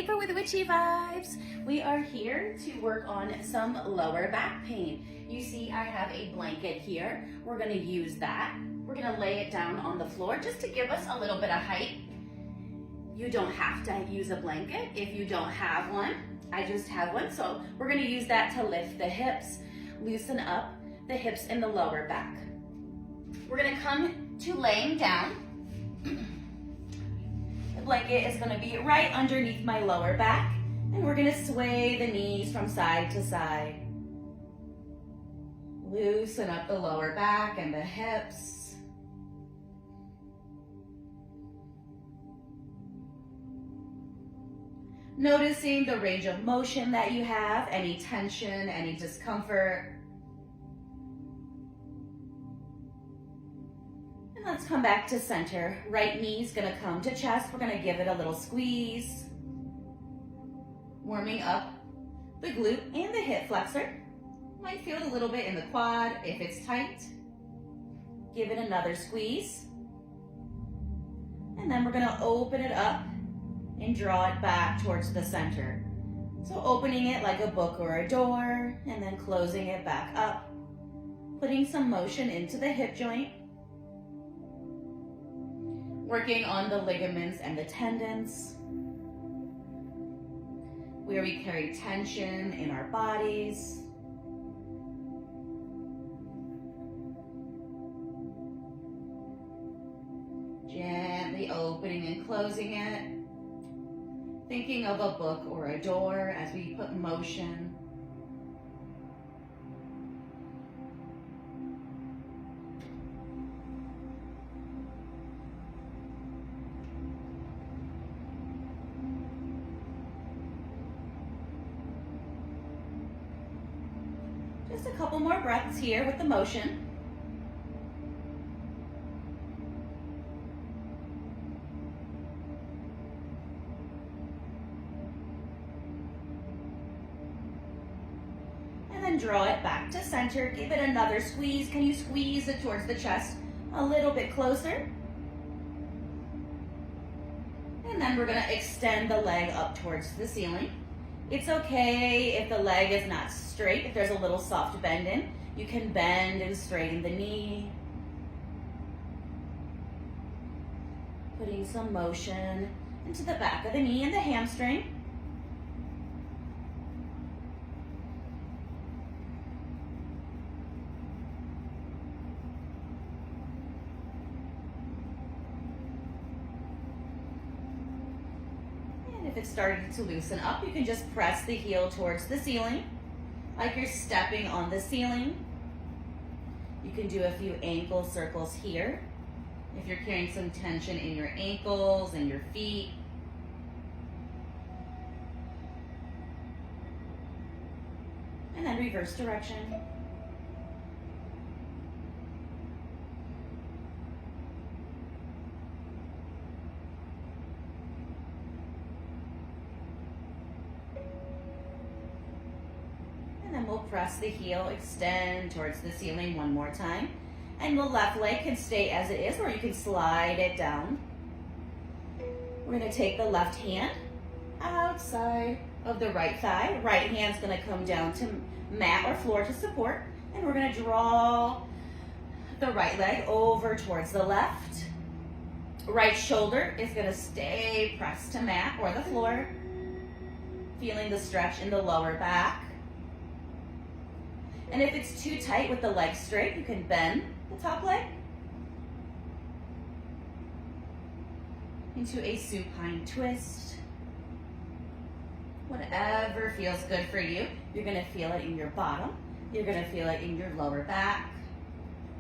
April with Witchy Vibes. We are here to work on some lower back pain. You see I have a blanket here. We're gonna use that. We're gonna lay it down on the floor just to give us a little bit of height. You don't have to use a blanket if you don't have one. I just have one, so we're gonna use that to lift the hips, loosen up the hips and the lower back. We're gonna come to laying down. The blanket is gonna be right underneath my lower back, and we're gonna sway the knees from side to side. Loosen up the lower back and the hips. Noticing the range of motion that you have, any tension, any discomfort. And let's come back to center. Right knee's gonna come to chest. We're gonna give it a little squeeze. Warming up the glute and the hip flexor. Might feel it a little bit in the quad if it's tight. Give it another squeeze. And then we're gonna open it up and draw it back towards the center. So opening it like a book or a door, and then closing it back up. Putting some motion into the hip joint. Working on the ligaments and the tendons. Where we carry tension in our bodies. Gently opening and closing it. Thinking of a book or a door as we put motion. Just a couple more breaths here with the motion. And then draw it back to center. Give it another squeeze. Can you squeeze it towards the chest a little bit closer? And then we're gonna extend the leg up towards the ceiling. It's okay if the leg is not straight, if there's a little soft bend in. You can bend and straighten the knee. Putting some motion into the back of the knee and the hamstring. If it's starting to loosen up, you can just press the heel towards the ceiling, like you're stepping on the ceiling. You can do a few ankle circles here. If you're carrying some tension in your ankles and your feet. And then reverse direction. And then we'll press the heel, extend towards the ceiling one more time. And the left leg can stay as it is, or you can slide it down. We're gonna take the left hand outside of the right thigh. Right hand's gonna come down to mat or floor to support. And we're gonna draw the right leg over towards the left. Right shoulder is gonna stay pressed to mat or the floor. Feeling the stretch in the lower back. And if it's too tight with the leg straight, you can bend the top leg into a supine twist. Whatever feels good for you. You're gonna feel it in your bottom. You're gonna feel it in your lower back.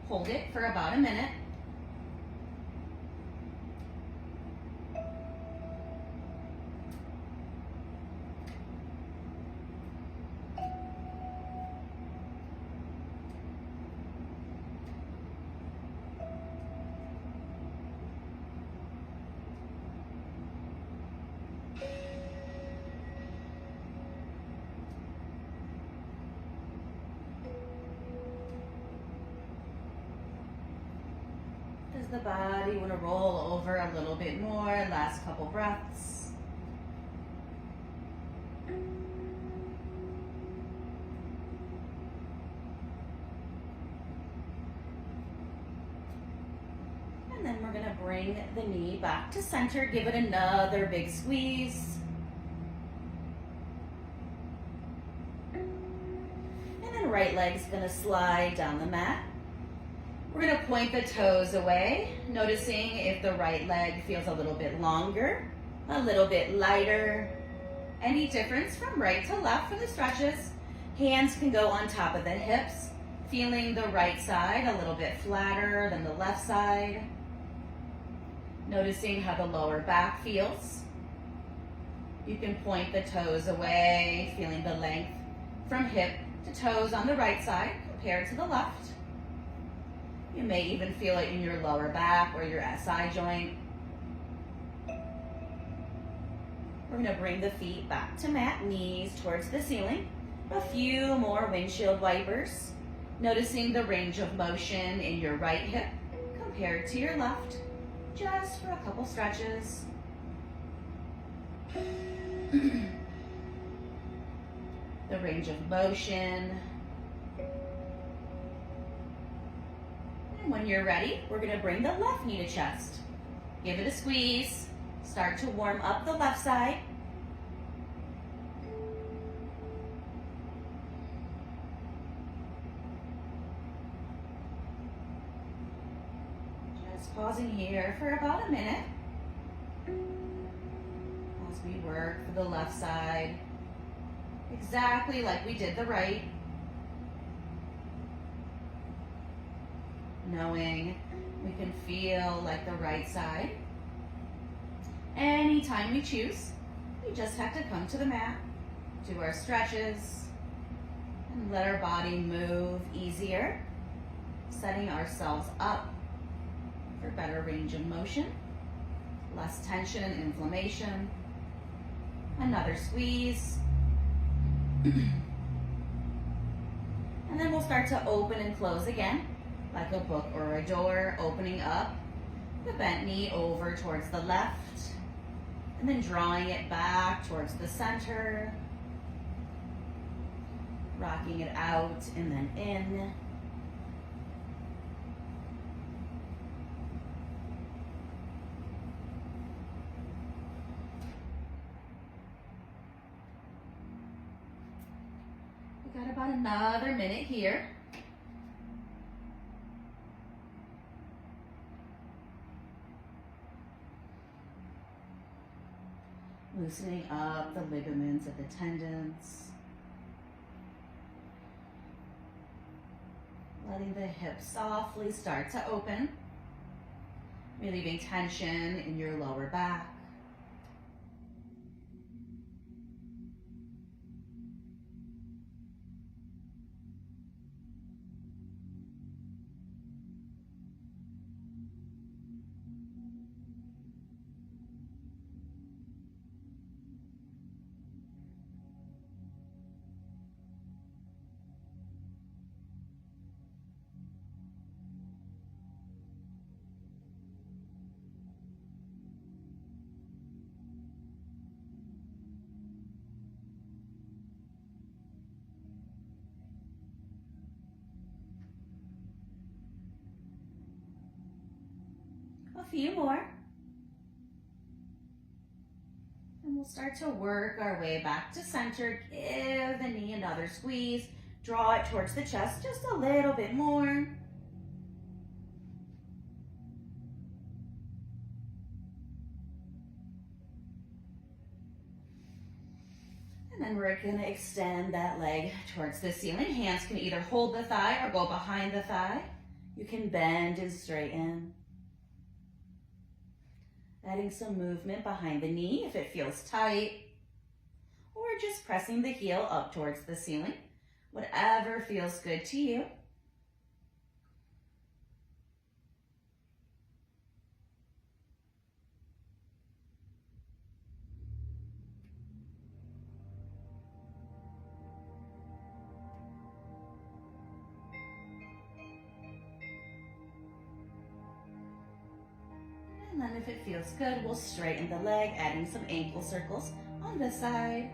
Hold it for about a minute. Does the body want to roll over a little bit more? Last couple breaths. And then we're gonna bring the knee back to center. Give it another big squeeze. And then right leg's gonna slide down the mat. We're gonna point the toes away, noticing if the right leg feels a little bit longer, a little bit lighter. Any difference from right to left for the stretches. Hands can go on top of the hips, feeling the right side a little bit flatter than the left side. Noticing how the lower back feels. You can point the toes away, feeling the length from hip to toes on the right side compared to the left. You may even feel it in your lower back or your SI joint. We're gonna bring the feet back to mat, knees towards the ceiling. A few more windshield wipers. Noticing the range of motion in your right hip compared to your left, just for a couple stretches. The range of motion. And when you're ready, we're gonna bring the left knee to chest. Give it a squeeze. Start to warm up the left side. Just pausing here for about a minute as we work for the left side, exactly like we did the right. Knowing we can feel like the right side. Anytime we choose, we just have to come to the mat, do our stretches, and let our body move easier, setting ourselves up for better range of motion, less tension and inflammation. Another squeeze. And then we'll start to open and close again, like a book or a door, opening up the bent knee over towards the left, and then drawing it back towards the center, rocking it out and then in. We got about another minute here. Loosening up the ligaments of the tendons. Letting the hips softly start to open. Relieving tension in your lower back. A few more. And we'll start to work our way back to center. Give the knee another squeeze. Draw it towards the chest just a little bit more. And then we're gonna extend that leg towards the ceiling. Hands can either hold the thigh or go behind the thigh. You can bend and straighten. Adding some movement behind the knee if it feels tight, or just pressing the heel up towards the ceiling, whatever feels good to you. And then if it feels good, we'll straighten the leg, adding some ankle circles on this side.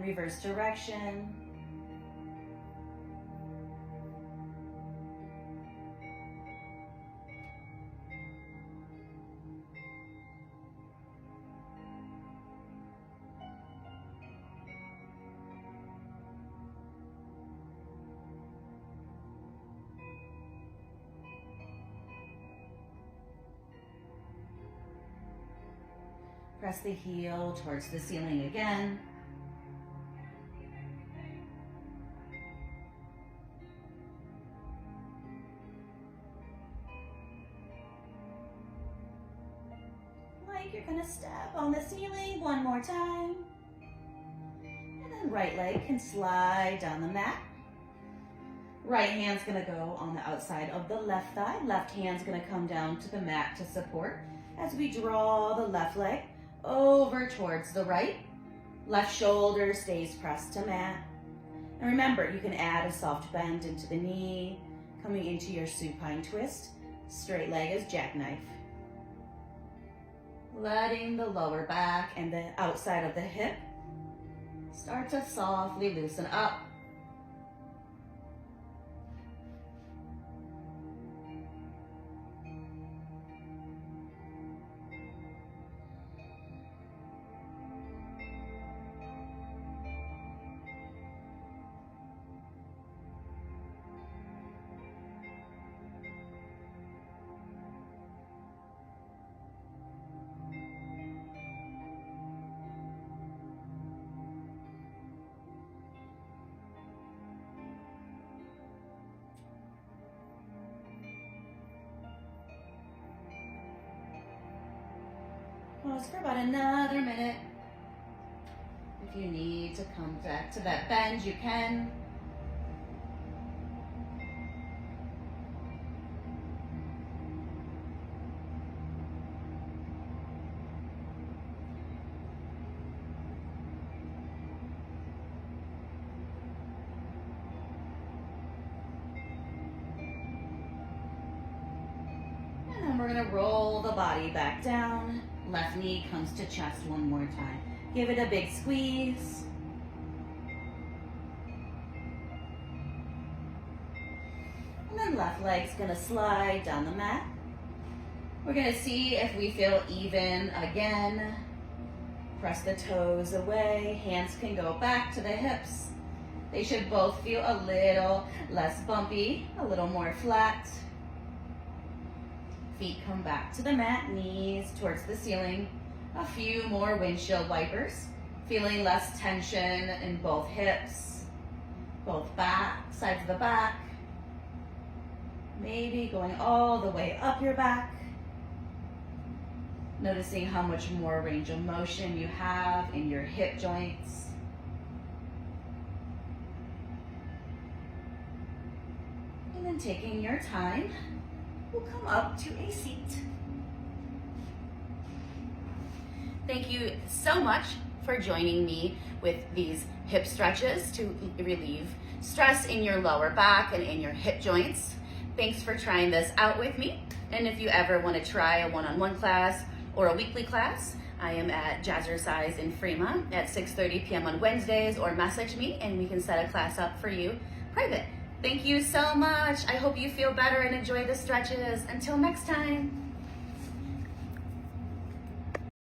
reverse direction. Press the heel towards the ceiling again. Like you're gonna step on the ceiling one more time. And then right leg can slide down the mat. Right hand's gonna go on the outside of the left thigh. Left hand's gonna come down to the mat to support as we draw the left leg over towards the right. Left shoulder stays pressed to mat. And remember, you can add a soft bend into the knee, coming into your supine twist. Straight leg is jackknife. Letting the lower back and the outside of the hip start to softly loosen up. Pause for about another minute. If you need to come back to that bend, you can. And then we're gonna roll the body back down. Left knee comes to chest one more time. Give it a big squeeze. And then left leg's gonna slide down the mat. We're gonna see if we feel even again. Press the toes away. Hands can go back to the hips. They should both feel a little less bumpy, a little more flat. Feet come back to the mat, knees towards the ceiling. A few more windshield wipers. Feeling less tension in both hips, both back, sides of the back. Maybe going all the way up your back. Noticing how much more range of motion you have in your hip joints. And then taking your time, we'll come up to a seat. Thank you so much for joining me with these hip stretches to relieve stress in your lower back and in your hip joints. Thanks for trying this out with me. And if you ever want to try a one-on-one class or a weekly class, I am at Jazzercise in Fremont at 6:30 p.m. on Wednesdays, or message me and we can set a class up for you private. Thank you so much. I hope you feel better and enjoy the stretches. Until next time.